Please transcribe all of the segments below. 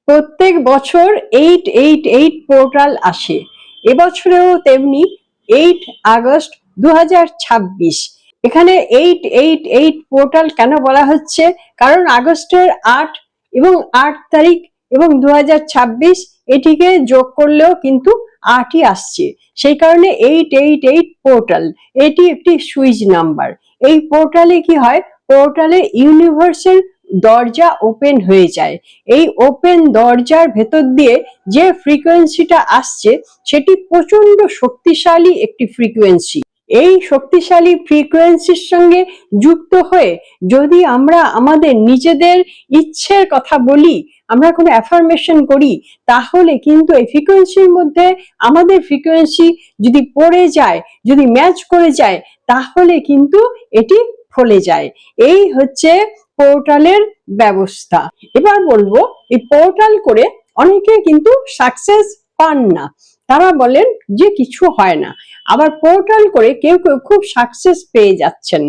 প্রত্যেক বছর 888 পোর্টাল আসে। এবছরেও তেমনি 8 আগস্ট 2026। এখানে 888 পোর্টাল কেন বলা হচ্ছে? কারণ আগস্টের 8 এবং 8 তারিখ এবং 2026 এটিকে যোগ করলেও কিন্তু 8ই আসছে। সেই কারণে 888 পোর্টাল, এটি একটি সুইচ নাম্বার। এই পোর্টালে কি হয়? পোর্টালে ইউনিভার্সের দরজা ওপেন হয়ে যায়। এই ওপেন দরজার ভেতর দিয়ে যে ফ্রিকোয়েন্সিটা আসছে সেটি প্রচন্ড শক্তিশালী একটি ফ্রিকোয়েন্সি। এই শক্তিশালী ফ্রিকোয়েন্সির সঙ্গে যুক্ত হয়ে যদি আমরা আমাদের নিজেদের ইচ্ছের কথা বলি, আমরা কোনো অ্যাফার্মেশন করি, তাহলে কিন্তু এই ফ্রিকোয়েন্সির মধ্যে আমাদের ফ্রিকোয়েন্সি যদি পড়ে যায়, যদি ম্যাচ করে যায়, তাহলে কিন্তু এটি ফলে যায়। এই হচ্ছে পোর্টালের ব্যবস্থা। এবার বলবো, এই পোর্টাল করে অনেকে কিন্তু সাকসেস পান না, তারা বলেন যে কিছু হয় না। আবার পোর্টাল করে কেউ কেউ খুব সাকসেস পেয়ে যাচ্ছেন।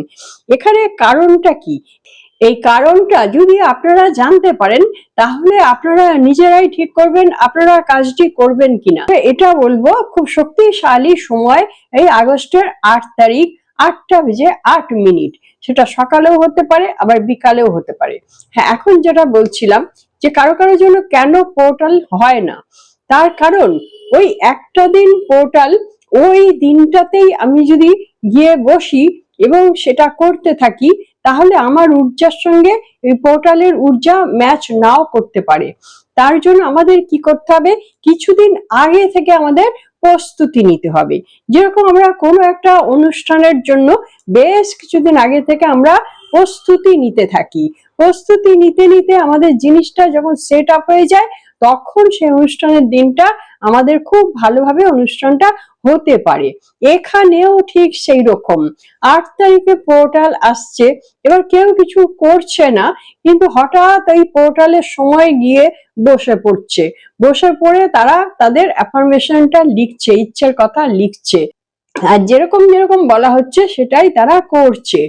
এখানে কারণটা কি? এই কারণটা যদি আপনারা জানতে পারেন, তাহলে আপনারা নিজেরাই ঠিক করবেন আপনারা কাজটি করবেন কিনা। এটা বলবো, খুব শক্তিশালী সময় এই আগস্টের 8 তারিখ 8টা বেজে 8 মিনিট। সেটা সকালেও হতে পারে, আবার বিকালেও হতে পারে। হ্যাঁ, এখন যেটা বলছিলাম যে কারো কারোর জন্য কেন পোর্টাল হয় না, তার কারণ ওই একটা দিন পোর্টাল, ওই দিনটাতেই আমি যদি গিয়ে বসি এবং সেটা করতে থাকি, তাহলে আমার ঊর্জার সঙ্গে এই পোর্টালের ঊর্জা ম্যাচ নাও করতে পারে। তার জন্য আমাদের কি করতে হবে? কিছুদিন আগে থেকে আমাদের প্রস্তুতি নিতে হবে। যেরকম আমরা কোনো একটা অনুষ্ঠানের জন্য বেশ কিছুদিন আগে থেকে আমরা প্রস্তুতি নিতে থাকি। প্রস্তুতি নিতে নিতে আমাদের জিনিসটা যখন সেট আপ হয়ে যায়, তখন সেই অনুষ্ঠানের দিনটা আমাদের খুব ভালোভাবে অনুষ্ঠানটা হতে পারে। এখানেও ঠিক সেই রকম 8 তারিখে পোর্টাল আসছে। এবার কেউ কিছু করছে না, কিন্তু হঠাৎ এই পোর্টালের সময় গিয়ে বসে পড়ছে। বসে পড়ে তারা তাদের অ্যাফার্মেশনটা লিখছে, ইচ্ছের কথা লিখছে, আর যেরকম যেরকম বলা হচ্ছে সেটাই তারা করছে।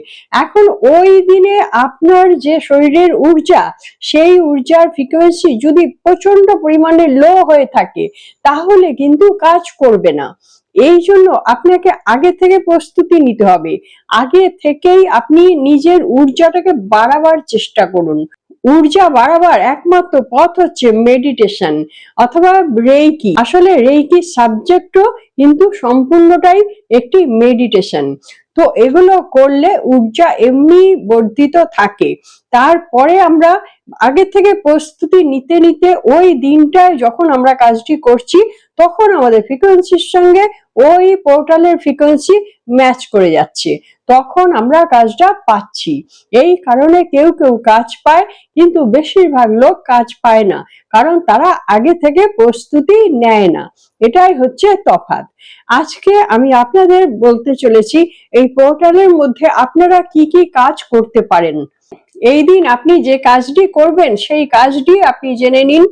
এখন ওই দিনে আপনার যে শরীরের ঊর্জা, সেই ঊর্জার ফ্রিকোয়েন্সি যদি প্রচন্ড পরিমাণে লো হয়ে থাকে, তাহলে কিন্তু কাজ করবে না। এই জন্য আপনাকে আগে থেকে প্রস্তুতি নিতে হবে। আগে থেকেই আপনি নিজের ঊর্জাটাকে বাড়াবার চেষ্টা করুন। ঊর্জা বাড়াবার একমাত্র পথ হচ্ছে মেডিটেশন অথবা রেইকি। আসলে রেইকি সাবজেক্টও কিন্তু সম্পূর্ণটাই একটি মেডিটেশন। তো এগুলো করলে ঊর্জা এমনি বর্ধিত থাকে। তারপরে আমরা আগে থেকে প্রস্তুতি নিতে নিতে ওই দিনটায় যখন আমরা কাজটি করছি, তখন আমাদের ফ্রিকোয়েন্সির সঙ্গে ওই পোর্টালের ফ্রিকোয়েন্সি ম্যাচ করে যাচ্ছে, তখন আমরা কাজটা পাচ্ছি। এই কারণে কেউ কেউ কাজ পায়, কিন্তু বেশিরভাগ লোক কাজ পায় না, কারণ তারা আগে থেকে প্রস্তুতি নেয় না। এটাই হচ্ছে তফাৎ। আজকে আমি আপনাদের বলতে চলেছি এই পোর্টালের মধ্যে আপনারা কি কি কাজ করতে পারেন। এই দিন আপনি যে কাজটি করবেন সেই কাজটি আপনি জেনে নিন।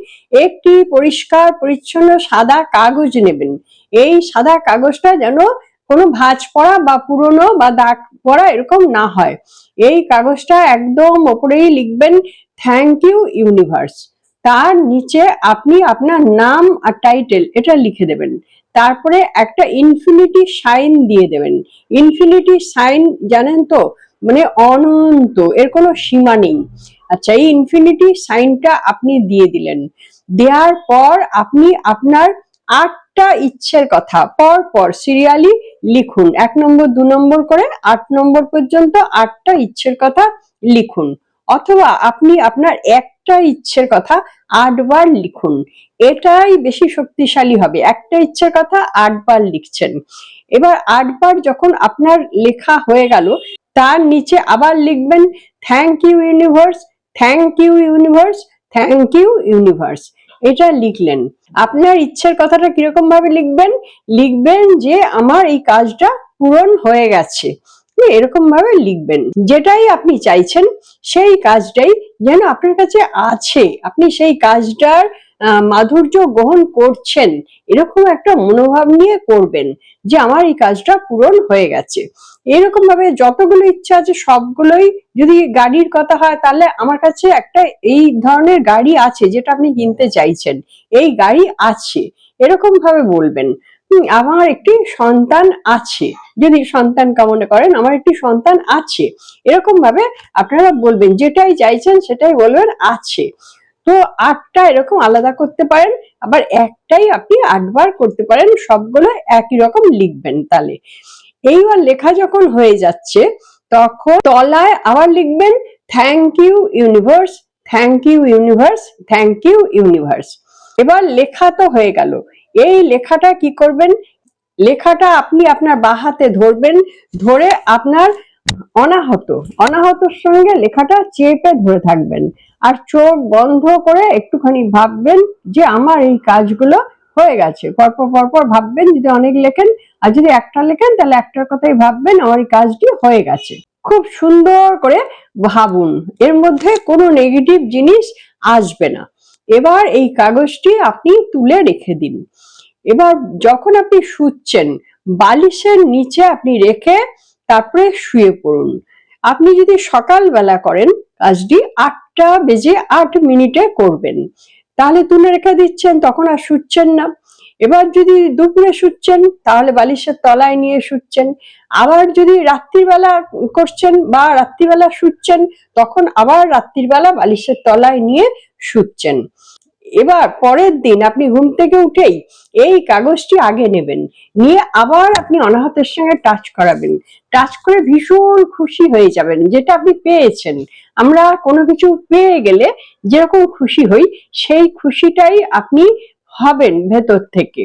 একটি পরিষ্কার পরিচ্ছন্ন সাদা কাগজ নেবেন। এই সাদা কাগজটা যেন কোনো ভাঁজ পড়া বা পুরনো বা দাগ পড়া এরকম না হয়। এই কাগজটা একদম ওপরেই লিখবেন থ্যাংক ইউ ইউনিভার্স। তার নিচে আপনি আপনার নাম আর টাইটেল এটা লিখে দেবেন। তারপরে একটা ইনফিনিটি সাইন দিয়ে দেবেন। ইনফিনিটি সাইন জানেন তো, মানে অনন্ত, এর কোনো সীমা নেই। আচ্ছা, এই ইনফিনিটি সাইনটা আপনি দিয়ে দিলেন। দেওয়ার পর আপনি আপনার 8টা ইচ্ছের কথা পর পর সিরিয়ালি লিখুন, 1 নম্বর 2 নম্বর করে 8 নম্বর পর্যন্ত 8টা ইচ্ছের কথা লিখুন। অথবা আপনি আপনার একটা ইচ্ছের কথা 8 বার লিখুন। এটাই বেশি শক্তিশালী হবে। একটা ইচ্ছের কথা 8 বার লিখছেন। এবার 8 বার যখন আপনার লেখা হয়ে গেল, তার নিচে আবার লিখবেন thank you universe, thank you universe, thank you universe. এটা লিখলেন। আপনার ইচ্ছের কথাটা কিরকম ভাবে লিখবেন? লিখবেন যে আমার এই কাজটা পূরণ হয়ে গেছে, এরকম ভাবে লিখবেন। যেটাই আপনি চাইছেন সেই কাজটাই যেন আপনার কাছে আছে, আপনি সেই কাজটার মাধুর্য গ্রহণ করছেন, এরকম একটা মনোভাব নিয়ে করবেন যে আমার এই কাজটা পূরণ হয়ে গেছে। এরকম ভাবে যতগুলো ইচ্ছা আছে সবগুলোই, যদি গাড়ির কথা হয় তাহলে আমার কাছে একটা এই ধরনের গাড়ি আছে যেটা আপনি কিনতে চাইছেন, এই গাড়ি আছে, এরকম ভাবে বলবেন। আমার একটি সন্তান আছে, যদি সন্তান কামনা করেন আমার একটি সন্তান আছে, এরকম ভাবে আপনারা বলবেন, যেটাই চাইছেন সেটাই বলবেন আছে। তো 8টা এরকম আলাদা করতে পারেন, আবার একটাই আপনি 8বার করতে পারেন, সবগুলো একই রকম লিখবেন। তাহলে এইবার লেখা যখন হয়ে যাচ্ছে তখন তলায় আবার লিখবেন thank you universe, thank you universe, thank you universe. এবার লেখা তো হয়ে গেল। এই লেখাটা কি করবেন, লেখাটা আপনি আপনার বাঁ হাতে ধরবেন, ধরে আপনার অনাহতর সঙ্গে লেখাটা চেপে ধরে থাকবেন, আর চোখ বন্ধ করে একটুখানি ভাববেন যে আমার এই কাজগুলো হয়ে গেছে। পরপর পরপর ভাববেন, যদি অনেক লেখেন, আর যদি একটা লেখেন তাহলে একটার কথাই ভাববেন আমার এই কাজটি হয়ে গেছে। খুব সুন্দর করে ভাবুন, এর মধ্যে কোনো নেগেটিভ জিনিস আসবে না। এবার এই কাগজটি আপনি তুলে রেখে দিন। এবার যখন আপনি শুচ্ছেন, বালিশের নিচে আপনি রেখে তারপরে শুয়ে পড়ুন। আপনি যদি সকালবেলা করেন কাজটি 8টা বেজে 8 মিনিটে করবেন, তাহলে তুলে রেখে দিচ্ছেন, তখন আর শুচ্ছেন না। এবার যদি দুপুরে শুচ্ছেন তাহলে বালিশের তলায় নিয়ে শুচ্ছেন। আবার যদি রাত্রিবেলা করছেন বা রাত্রিবেলা শুচ্ছেন, তখন আবার রাত্রিবেলা বালিশের তলায় নিয়ে শুচ্ছেন। এবার পরের দিন আপনি ঘুম থেকে উঠেই এই কাগজটি আগে নেবেন, নিয়ে আবার আপনি অনাহতের সঙ্গে টাচ করাবেন। টাচ করে ভীষণ খুশি হয়ে যাবেন যেটা আপনি পেয়েছেন। আমরা কোনো কিছু পেয়ে গেলে যেরকম খুশি হই, সেই খুশিটাই আপনি হবেন ভেতর থেকে।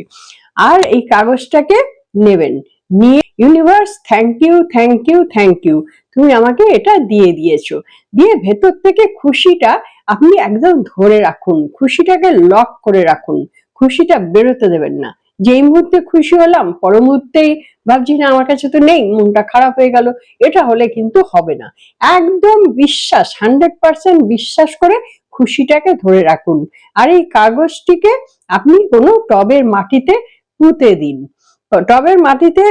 আর এই কাগজটাকে নেবেন, নিয়ে universe thank you, thank you, thank you, তুমি আমাকে এটা দিয়ে দিয়েছো, দিয়ে ভেতর থেকে খুশিটা আপনি একদম ধরে রাখুন, খুশিটাকে লক করে রাখুন, খুশিটা বেরোতে দেবেন না। যেই মুহূর্তে খুশি হলাম পর মুহূর্তেই ভাবছি না আমার কাছে তো নেই, মনটা খারাপ হয়ে গেল, এটা হলে কিন্তু হবে না। একদম বিশ্বাস, 100% বিশ্বাস করে খুশিটাকে ধরে রাখুন। আর এই কাগজটিকে আপনি কোনো টবের মাটিতে পুঁতে দিন। টবের মাটিতে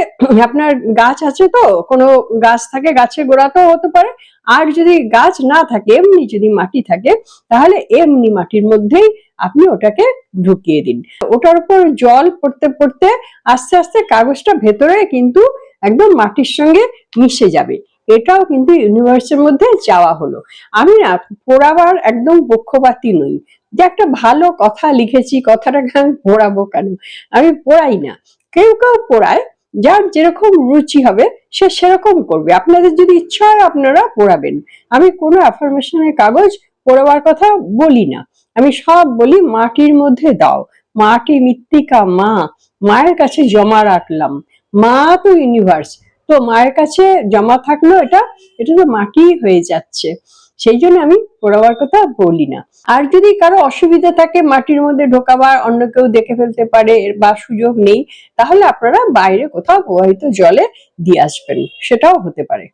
আপনার গাছ আছে তো, কোনো গাছ থাকে, গাছের গোড়াতেও হতে পারে, আর যদি গাছ না থাকে এমনি যদি মাটি থাকে তাহলে এমনি মাটির মধ্যেই আপনি ওটাকে ঢুকিয়ে দিন। ওটার উপর জল পড়তে পড়তে আস্তে আস্তে কাগজটা ভেতরে কিন্তু একদম মাটির সঙ্গে মিশে যাবে। এটাও কিন্তু ইউনিভার্সের মধ্যে যাওয়া হলো। আমি না পোড়াবার একদম পক্ষপাতী নই, যে একটা ভালো কথা লিখেছি কথাটাকে আমি পোড়াবো কেন, আমি পোড়াই না। কেউ কেউ পোড়ায়, যার যেরকম রুচি হবে সে সেরকম করবে। আপনাদের যদি ইচ্ছা হয় আপনারা পড়াবেন। আমি কোনো অ্যাফার্মেশনের কাগজ পড়াবার কথা বলি না, আমি সব বলি মাটির মধ্যে দাও, মাটি মৃত্তিকা মা, মায়ের কাছে জমা রাখলাম, মা তো ইউনিভার্স, তো মায়ের কাছে জমা থাকলো, এটা এটা তো মাটি হয়ে যাচ্ছে, সেই জন্য আমি পড়াবার কথা বলি না। আর যদি কারো অসুবিধা থাকে মাটির মধ্যে ঢোকাবার, অন্য কেউ দেখে ফেলতে পারে বা সুযোগ নেই, তাহলে আপনারা বাইরে কোথাও প্রবাহিত জলে দিয়ে আসবেন, সেটাও হতে পারে।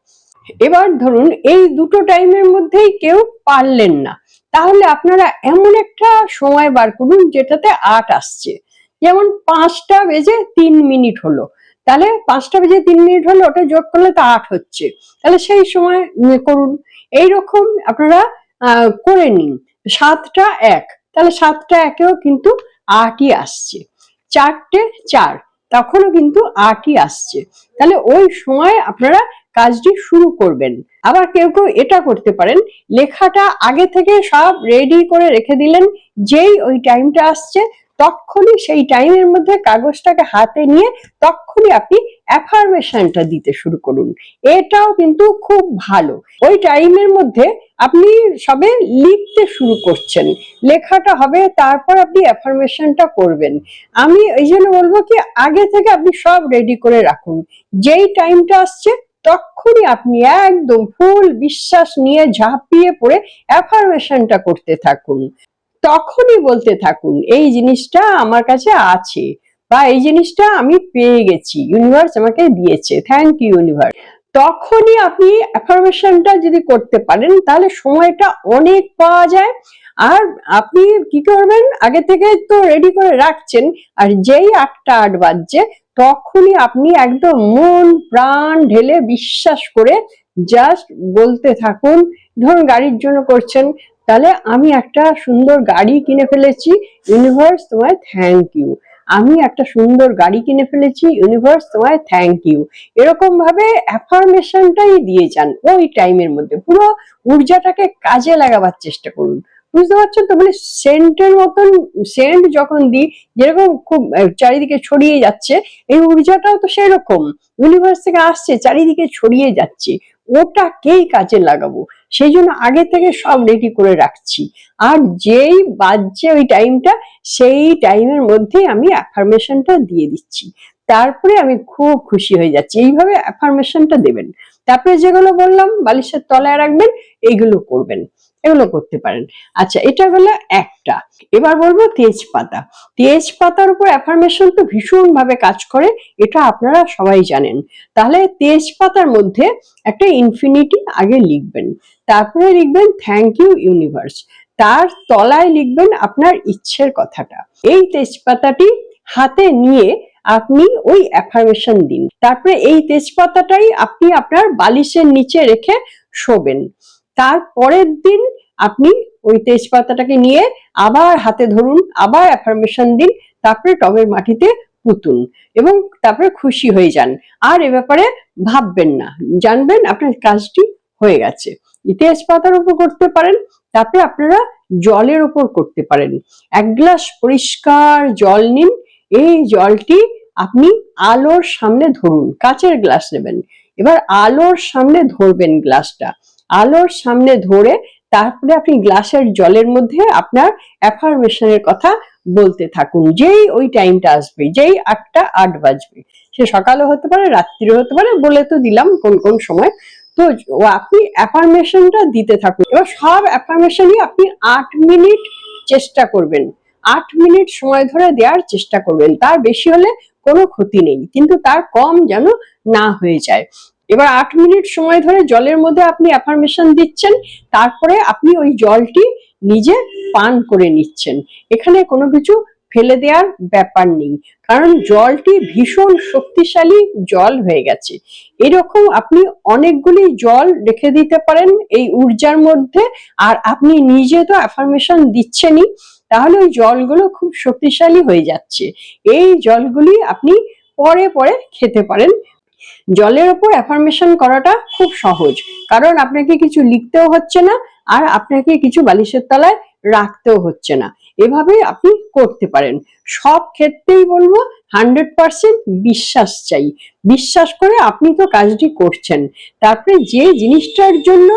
এবার ধরুন এই দুটো টাইমের মধ্যেই কেউ পারলেন না, তাহলে আপনারা এমন একটা সময় বার করুন যেটাতে 8 আসছে, যেমন 5টা বেজে 3 মিনিট হলো, তাহলে 5টা বেজে 3 মিনিট হলো, ওটা যোগ করলে তো 8 হচ্ছে, তাহলে সেই সময় করুন। এইরকম আপনারা করে নিন। 7টা 1, তাহলে 7টা 1-এও কিন্তু 8ই আসছে। 4টে 4, তখনও কিন্তু 8ই আসছে, তাহলে ওই সময় আপনারা কাজটি শুরু করবেন। আবার কেউ কেউ এটা করতে পারেন, লেখাটা আগে থেকে সব রেডি করে রেখে দিলেন, যেই ওই টাইমটা আসছে তখনই সেই টাইমের মধ্যে কাগজটাকে হাতে নিয়ে তখনই আপনি অ্যাফার্মেশনটা দিতে শুরু করুন। এটাও কিন্তু খুব ভালো। ওই টাইমের মধ্যে আপনি সবে লিখতে শুরু করছেন, লেখাটা হবে, তারপর আপনি অ্যাফার্মেশনটা করবেন। আমি এই জন্য বলবো কি আগে থেকে আপনি সব রেডি করে রাখুন, যেই টাইমটা আসছে তখনই আপনি একদম ফুল বিশ্বাস নিয়ে ঝাঁপিয়ে পড়ে অ্যাফার্মেশনটা করতে থাকুন। তখনই বলতে থাকুন এই জিনিসটা আমার কাছে আছে, বা এই জিনিসটা আমি পেয়ে গেছি, ইউনিভার্স আমাকে দিয়েছে, থ্যাংক ইউ ইউনিভার্স। তখনই আপনি অ্যাফার্মেশনটা যদি করতে পারেন তাহলে সময়টা অনেক পাওয়া যায়, আর আপনি কি করবেন, আগে থেকে তো রেডি করে রাখছেন, আর যেই 8টা 8 বাজছে তখনই আপনি একদম মন প্রাণ ঢেলে বিশ্বাস করে জাস্ট বলতে থাকুন। ধরুন গাড়ির জন্য করছেন, তাহলে আমি একটা সুন্দর গাড়ি কিনে ফেলেছি, ইউনিভার্স তোমায় থ্যাংক ইউ। আমি একটা সুন্দর গাড়ি কিনে ফেলেছি, ইউনিভার্স তোমায় থ্যাংক ইউ। এরকম ভাবে অ্যাফার্মেশনটাই দিয়ে যান ওই টাইমের মধ্যে। পুরো ঊর্জাটাকে কাজে লাগাবার চেষ্টা করুন। বুঝতে পারছেন তো? মানে সেন্টের মতন, সেন্ট যখন দিই যেরকম খুব চারিদিকে ছড়িয়ে যাচ্ছে, এই ঊর্জাটাও তো সেরকম ইউনিভার্স থেকে আসছে, চারিদিকে ছড়িয়ে যাচ্ছে। ওটাকেই কাজে লাগাবো, সেই জন্য আগে থেকে সব রেডি করে রাখছি। আর যেই বাজছে ওই টাইমটা, সেই টাইমের মধ্যে আমি অ্যাফার্মেশনটা দিয়ে দিচ্ছি। তারপরে আমি খুব খুশি হয়ে যাচ্ছি। এইভাবে অ্যাফার্মেশনটা দেবেন। তারপরে যেগুলো বললাম বালিশের তলায় রাখবেন, এইগুলো করবেন, এগুলো করতে পারেন। আচ্ছা, এটা হলো একটা। এবার বলবো তেজপাতা। তেজপাতার উপর অ্যাফার্মেশন তো ভীষণ ভাবে কাজ করে, এটা আপনারা সবাই জানেন। তাহলে তেজপাতার মধ্যে একটা ইনফিনিটি আগে লিখবেন, তারপরে লিখবেন থ্যাংক ইউ ইউনিভার্স, তার তলায় লিখবেন আপনার ইচ্ছের কথাটা। এই তেজপাতাটি হাতে নিয়ে আপনি ওই অ্যাফার্মেশন দিন। তারপরে এই তেজপাতাটাই আপনি আপনার বালিশের নিচে রেখে শোবেন। তার পরের দিন আপনি ওই তেজপাতাটাকে নিয়ে আবার হাতে ধরুন, আবার অ্যাফার্মেশন দিন, তারপরে টবের মাটিতে পুঁতুন এবং তারপরে খুশি হয়ে যান। আর এ ব্যাপারে ভাববেন না, জানবেন আপনার কাজটি হয়ে গেছে। তেজপাতার উপর করতে পারেন, তারপরে আপনারা জলের উপর করতে পারেন। 1 গ্লাস পরিষ্কার জল নিন, এই জলটি আপনি আলোর সামনে ধরুন, কাচের গ্লাস নেবেন, এবার আলোর সামনে ধরবেন গ্লাসটা, আলোর সামনে ধরে তারপরে আপনি গ্লাসের জলের মধ্যে আপনার অ্যাফার্মেশনের কথা বলতে থাকুন। যেই ওই টাইমটা আসবে, যেই 8টা 8 বাজবে, সে সকালও হতে পারে, রাত্রিও হতে পারে, বলে তো দিলাম কোন কোন সময়। তো আপনি অ্যাফার্মেশনটা দিতে থাকুন। এবার সব অ্যাফার্মেশনই আপনি 8 মিনিট চেষ্টা করবেন, 8 মিনিট সময় ধরে দেওয়ার চেষ্টা করবেন। তার বেশি হলে কোনো ক্ষতি নেই, কিন্তু তার কম যেন না হয়ে যায়। এবার 8 মিনিট সময় ধরে জলের মধ্যে আপনি অ্যাফার্মেশন দিচ্ছেন, তারপরে আপনি ওই জলটি নিজে পান করে নিচ্ছেন। এখানে কোনো কিছু ফেলে দেওয়ার ব্যাপার নেই, কারণ জলটি ভীষণ শক্তিশালী জল হয়ে গেছে। এরকম আপনি অনেকগুলি জল রেখে দিতে পারেন এই ঊর্জার মধ্যে। আর আপনি নিজে তো অ্যাফার্মেশন দিচ্ছেনই, তাহলে ওই জলগুলো খুব শক্তিশালী হয়ে যাচ্ছে। এই জলগুলি আপনি পরে পরে খেতে পারেন। জলের ওপর অ্যাফার্মেশন করাটা খুব সহজ, কারণ আপনাকে কিছু লিখতেও হচ্ছে না, আর আপনাকে কিছু বালিশের তলায় রাখতেও হচ্ছে না। এভাবে আপনি করতে পারেন। সব ক্ষেত্রেই বলবো 100% বিশ্বাস চাই। বিশ্বাস করে আপনি তো কাজটি করছেন, তারপরে যে জিনিসটার জন্য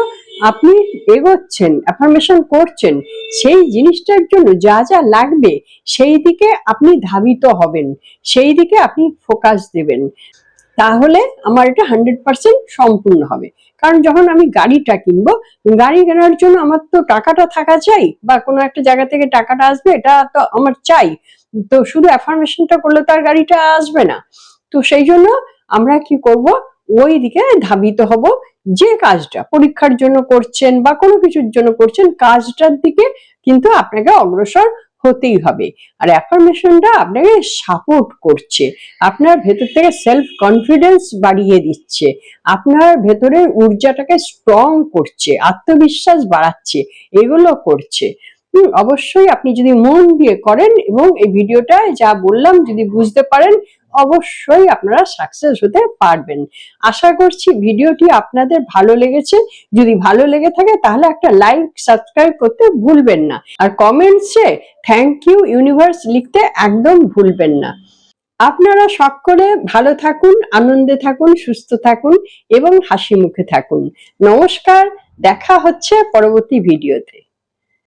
আপনি এগোচ্ছেন, অ্যাফার্মেশন করছেন, সেই জিনিসটার জন্য যা যা লাগবে সেই দিকে আপনি ধাবিত হবেন, সেই দিকে আপনি ফোকাস দেবেন। তাহলে আমার এটা 100% সম্পূর্ণ হবে। কারণ যখন আমি গাড়িটা কিনবো, গাড়ি কেনার জন্য আমার তো টাকাটা থাকা চাই, বা কোনো একটা জায়গা থেকে টাকাটা আসবে, এটা তো আমার চাই। তো শুধু অ্যাফার্মেশনটা করলে তো আর গাড়িটা আসবে না। তো সেই জন্য আমরা কি করব, ওই দিকে ধাবিত হব। যে কাজটা পরীক্ষার জন্য করছেন বা কোনো কিছুর জন্য করছেন, কাজটার দিকে কিন্তু আপনাকে অগ্রসর হতেই হবে। আর অ্যাফার্মেশনটা আপনাকে সাপোর্ট করছে, আপনার ভেতর থেকে সেলফ কনফিডেন্স বাড়িয়ে দিচ্ছে, আপনার ভেতরের ঊর্জাটাকে স্ট্রং করছে, আত্মবিশ্বাস বাড়াচ্ছে, এগুলো করছে। অবশ্যই আপনি যদি মন দিয়ে করেন এবং এই ভিডিওটায় যা বললাম যদি বুঝতে পারেন, অবশ্যই আপনারা সাকসেস হতে পারবেন। আশা করছি ভিডিওটি আপনাদের ভালো লেগেছে। যদি ভালো লেগে থাকে তাহলে একটা লাইক, সাবস্ক্রাইব করতে ভুলবেন না, আর কমেন্টসে থ্যাংক ইউ ইউনিভার্স লিখতে একদম ভুলবেন না। আপনারা সকলে ভালো থাকুন, আনন্দে থাকুন, সুস্থ থাকুন এবং হাসি মুখে থাকুন। নমস্কার, দেখা হচ্ছে পরবর্তী ভিডিওতে।